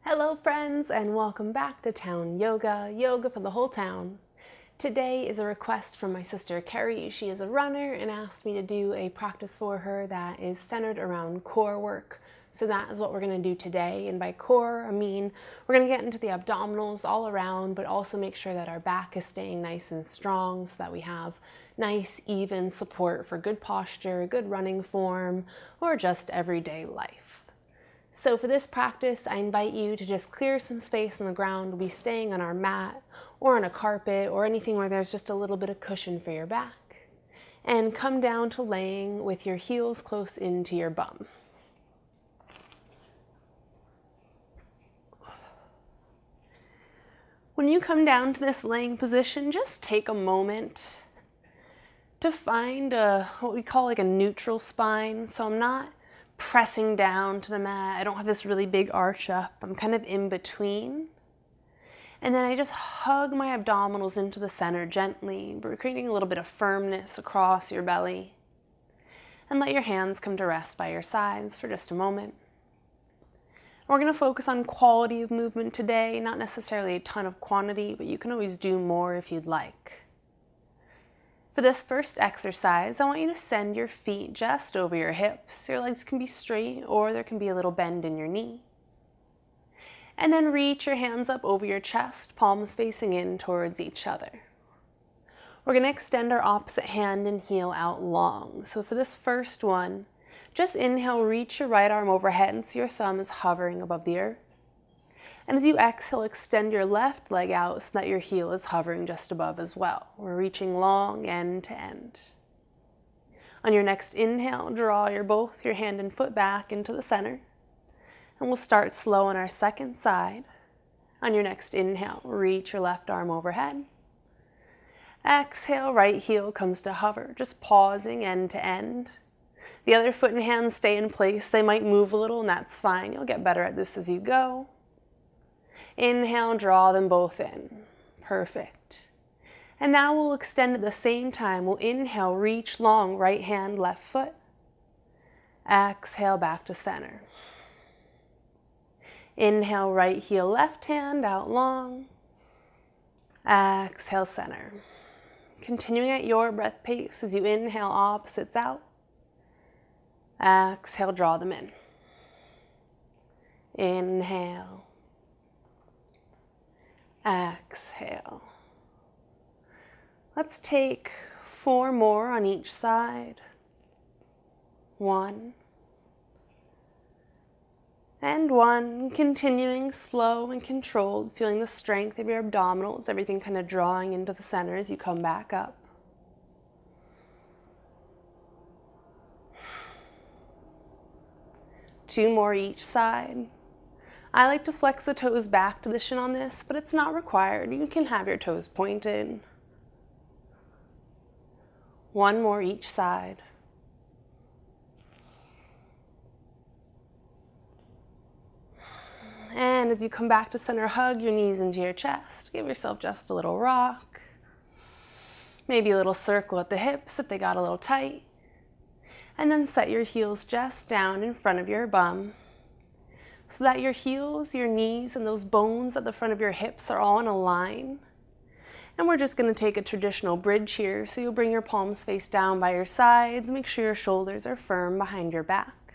Hello friends, and welcome back to Towne Yoga, yoga for the whole town. Today is a request from my sister Carrie. She is a runner and asked me to do a practice for her that is centered around core work. So that is what we're going to do today. And by core, I mean we're going to get into the abdominals all around, but also make sure that our back is staying nice and strong so that we have nice, even support for good posture, good running form, or just everyday life. So for this practice, I invite you to just clear some space on the ground. We'll be staying on our mat or on a carpet or anything where there's just a little bit of cushion for your back. And come down to laying with your heels close into your bum. When you come down to this laying position, just take a moment to find what we call like a neutral spine. So I'm not pressing down to the mat. I don't have this really big arch up. I'm kind of in between. And then I just hug my abdominals into the center gently, creating a little bit of firmness across your belly. And let your hands come to rest by your sides for just a moment. We're going to focus on quality of movement today, not necessarily a ton of quantity, but you can always do more if you'd like. For this first exercise, I want you to send your feet just over your hips. Your legs can be straight or there can be a little bend in your knee. And then reach your hands up over your chest, palms facing in towards each other. We're going to extend our opposite hand and heel out long. So for this first one, just inhale, reach your right arm overhead so your thumb is hovering above the earth. And as you exhale, extend your left leg out so that your heel is hovering just above as well. We're reaching long end to end. On your next inhale, draw both your hand and foot back into the center. And we'll start slow on our second side. On your next inhale, reach your left arm overhead. Exhale, right heel comes to hover, just pausing end to end. The other foot and hand stay in place. They might move a little, and that's fine. You'll get better at this as you go. Inhale, draw them both in. Perfect. And now we'll extend at the same time. We'll inhale, reach long, right hand, left foot. Exhale, back to center. Inhale, right heel, left hand, out long. Exhale, center. Continuing at your breath pace as you inhale, opposites out. Exhale, draw them in. Inhale. Exhale. Let's take 4 more on each side. 1. And 1. Continuing slow and controlled, feeling the strength of your abdominals, everything kind of drawing into the center as you come back up. 2 more each side. I like to flex the toes back to the shin on this, but it's not required. You can have your toes pointed. 1 more each side. And as you come back to center, hug your knees into your chest. Give yourself just a little rock. Maybe a little circle at the hips if they got a little tight. And then set your heels just down in front of your bum, so that your heels, your knees, and those bones at the front of your hips are all in a line. And we're just going to take a traditional bridge here, so you'll bring your palms face down by your sides, make sure your shoulders are firm behind your back.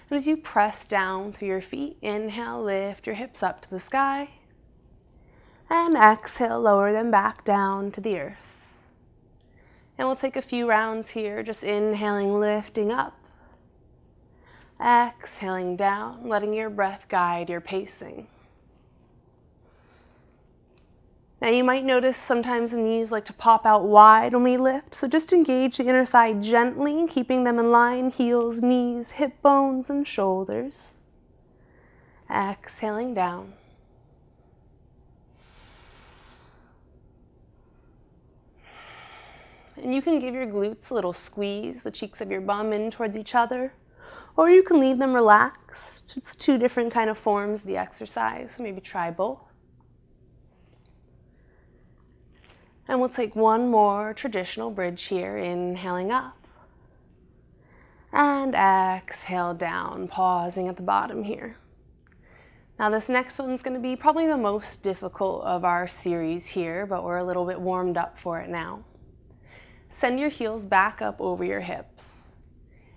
And as you press down through your feet, inhale, lift your hips up to the sky, and exhale, lower them back down to the earth. And we'll take a few rounds here, just inhaling, lifting up. Exhaling down, letting your breath guide your pacing. Now you might notice sometimes the knees like to pop out wide when we lift, so just engage the inner thigh gently, keeping them in line, heels, knees, hip bones, and shoulders. Exhaling down. And you can give your glutes a little squeeze, the cheeks of your bum in towards each other. Or you can leave them relaxed. It's 2 different kind of forms of the exercise, so maybe try both. And we'll take 1 more traditional bridge here, inhaling up. And exhale down, pausing at the bottom here. Now this next one's going to be probably the most difficult of our series here, but we're a little bit warmed up for it now. Send your heels back up over your hips.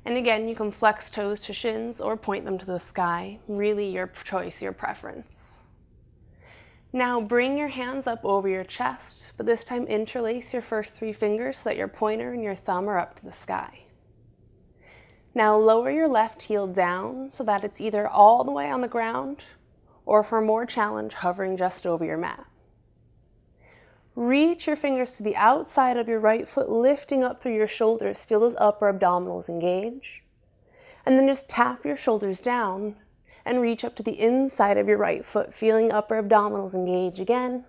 And again, you can flex toes to shins or point them to the sky. Really your choice, your preference. Now bring your hands up over your chest, but this time interlace your first 3 fingers so that your pointer and your thumb are up to the sky. Now lower your left heel down so that it's either all the way on the ground or for more challenge, hovering just over your mat. Reach your fingers to the outside of your right foot, lifting up through your shoulders. Feel those upper abdominals engage. And then just tap your shoulders down and reach up to the inside of your right foot, feeling upper abdominals engage again.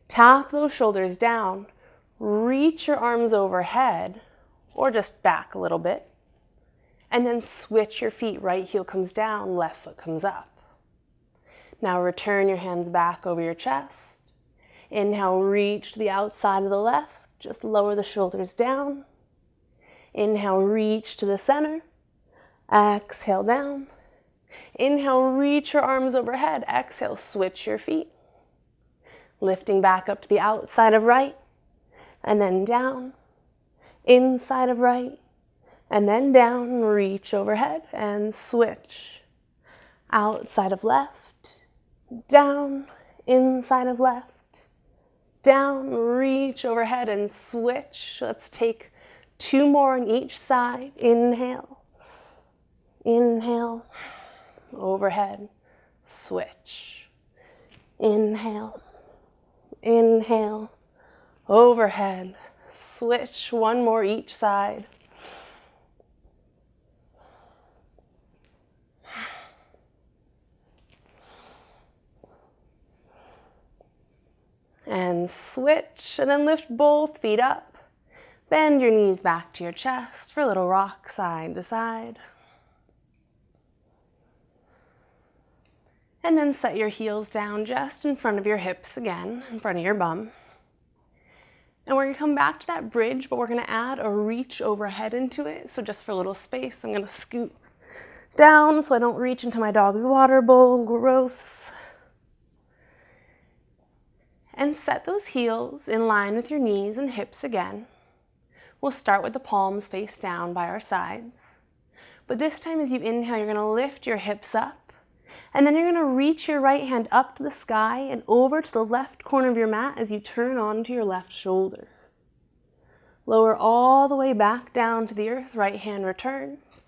Tap those shoulders down, reach your arms overhead, or just back a little bit. And then switch your feet. Right heel comes down, left foot comes up. Now return your hands back over your chest. Inhale, reach to the outside of the left. Just lower the shoulders down. Inhale, reach to the center. Exhale, down. Inhale, reach your arms overhead. Exhale, switch your feet. Lifting back up to the outside of right. And then down. Inside of right. And then down, reach overhead and switch. Outside of left. Down, inside of left, down, reach overhead and switch. Let's take 2 more on each side. Inhale, inhale, overhead, switch. Inhale, inhale, overhead, switch. 1 more each side. And switch, and then lift both feet up. Bend your knees back to your chest for a little rock side to side. And then set your heels down just in front of your hips again, in front of your bum. And we're going to come back to that bridge, but we're going to add a reach overhead into it. So just for a little space, I'm going to scoot down so I don't reach into my dog's water bowl. Gross. And set those heels in line with your knees and hips again. We'll start with the palms face down by our sides. But this time as you inhale, you're going to lift your hips up. And then you're going to reach your right hand up to the sky and over to the left corner of your mat as you turn onto your left shoulder. Lower all the way back down to the earth. Right hand returns.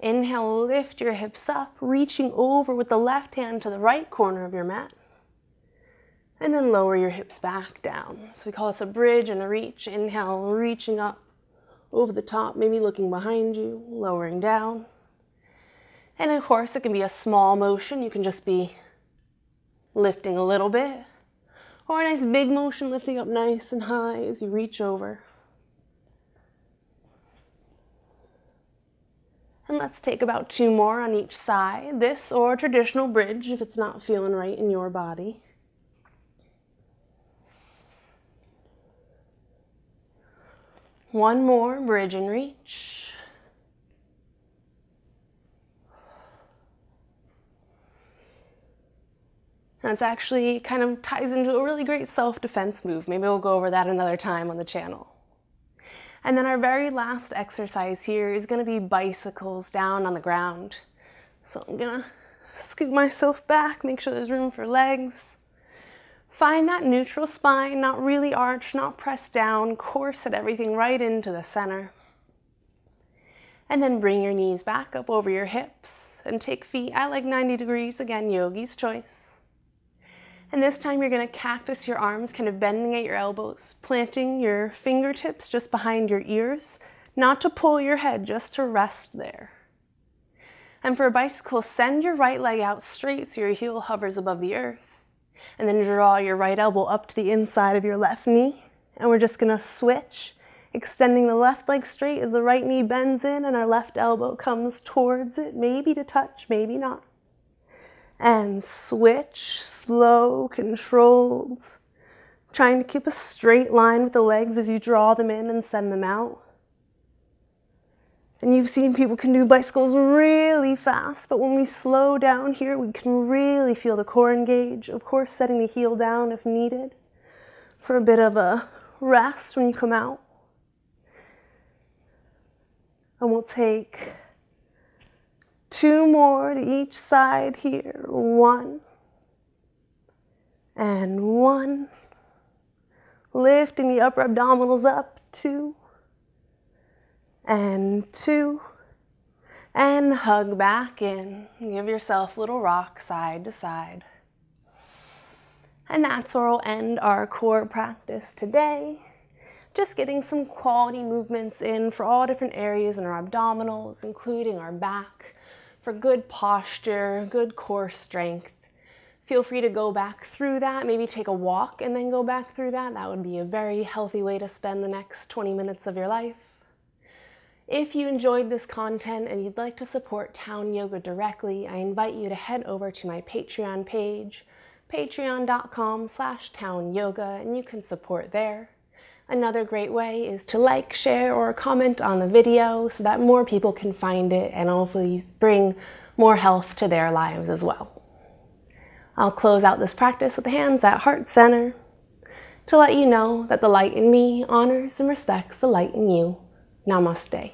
Inhale, lift your hips up, reaching over with the left hand to the right corner of your mat. And then lower your hips back down. So we call this a bridge and a reach. Inhale, reaching up over the top, maybe looking behind you, lowering down. And of course, it can be a small motion. You can just be lifting a little bit. Or a nice big motion, lifting up nice and high as you reach over. And let's take about 2 more on each side. This or traditional bridge if it's not feeling right in your body. One more, bridge and reach. That's actually kind of ties into a really great self-defense move. Maybe we'll go over that another time on the channel. And then our very last exercise here is going to be bicycles down on the ground. So I'm going to scoot myself back, make sure there's room for legs. Find that neutral spine, not really arched, not pressed down. Corset everything right into the center. And then bring your knees back up over your hips and take feet at like 90 degrees. Again, yogi's choice. And this time you're going to cactus your arms, kind of bending at your elbows, planting your fingertips just behind your ears, not to pull your head, just to rest there. And for a bicycle, send your right leg out straight so your heel hovers above the earth. And then draw your right elbow up to the inside of your left knee. And we're just going to switch, extending the left leg straight as the right knee bends in and our left elbow comes towards it, maybe to touch, maybe not. And switch, slow, controlled, trying to keep a straight line with the legs as you draw them in and send them out. And you've seen people can do bicycles really fast, but when we slow down here, we can really feel the core engage. Of course, setting the heel down if needed for a bit of a rest when you come out. And we'll take 2 more to each side here. 1 and 1. Lifting the upper abdominals up. 2 and 2. And hug back in. Give yourself a little rock side to side. And that's where we'll end our core practice today. Just getting some quality movements in for all different areas in our abdominals, including our back, for good posture, good core strength. Feel free to go back through that, maybe take a walk and then go back through that. That would be a very healthy way to spend the next 20 minutes of your life. If you enjoyed this content and you'd like to support Towne Yoga directly, I invite you to head over to my Patreon page, patreon.com/Towne Yoga, and you can support there. Another great way is to like, share, or comment on the video so that more people can find it and hopefully bring more health to their lives as well. I'll close out this practice with the hands at heart center to let you know that the light in me honors and respects the light in you. Namaste.